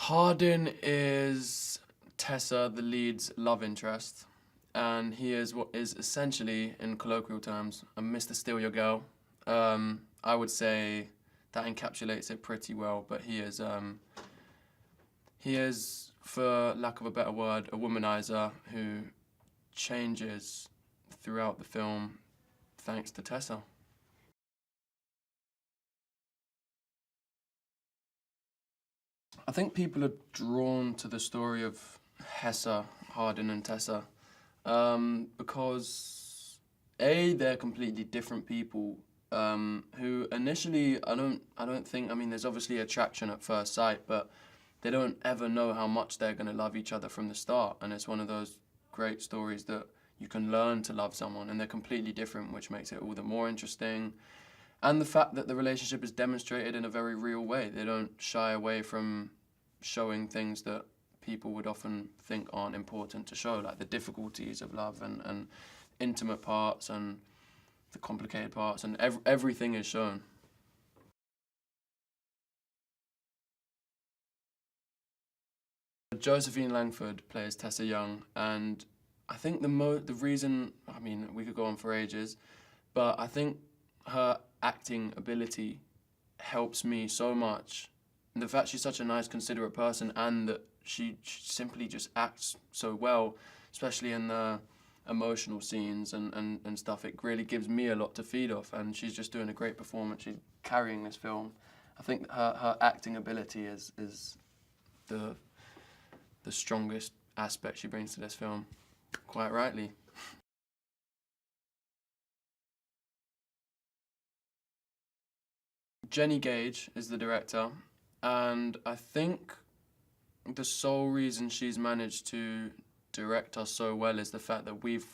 Hardin is Tessa, the lead's love interest, and he is what is essentially, in colloquial terms, a Mr. Steal Your Girl. I would say that encapsulates it pretty well, but he is, for lack of a better word, a womanizer who changes throughout the film thanks to Tessa. I think people are drawn to the story of Hessa, Hardin and Tessa, because they're completely different people who initially I don't think, I mean, there's obviously attraction at first sight, but they don't ever know how much they're going to love each other from the start, and it's one of those great stories that you can learn to love someone, and they're completely different, which makes it all the more interesting. And the fact that the relationship is demonstrated in a very real way. They don't shy away from showing things that people would often think aren't important to show, like the difficulties of love and intimate parts and the complicated parts, and everything is shown. Josephine Langford plays Tessa Young, and I think the reason, I mean, we could go on for ages, but I think her acting ability helps me so much. And the fact she's such a nice, considerate person, and that she simply just acts so well, especially in the emotional scenes and stuff, it really gives me a lot to feed off, and she's just doing a great performance. She's carrying this film. I think her acting ability is the strongest aspect she brings to this film, quite rightly. Jenny Gage is the director, and I think the sole reason she's managed to direct us so well is the fact that we've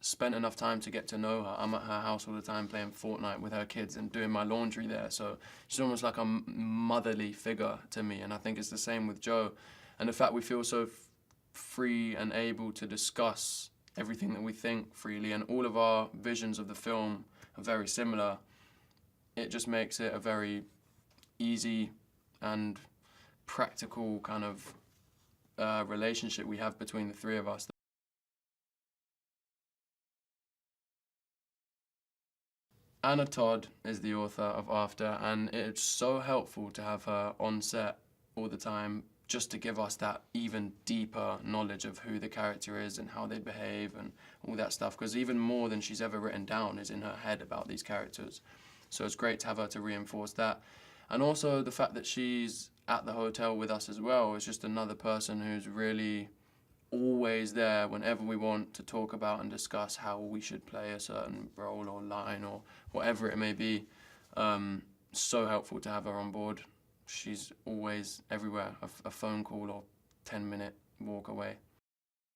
spent enough time to get to know her. I'm at her house all the time playing Fortnite with her kids and doing my laundry there, so she's almost like a motherly figure to me, and I think it's the same with Joe. And the fact we feel so free and able to discuss everything that we think freely, and all of our visions of the film are very similar, it just makes it a very easy and practical kind of relationship we have between the three of us. Anna Todd is the author of After, and it's so helpful to have her on set all the time, just to give us that even deeper knowledge of who the character is and how they behave and all that stuff, because even more than she's ever written down is in her head about these characters. So it's great to have her to reinforce that. And also the fact that she's at the hotel with us as well is just another person who's really always there whenever we want to talk about and discuss how we should play a certain role or line or whatever it may be. So helpful to have her on board. She's always everywhere, a phone call or 10-minute walk away.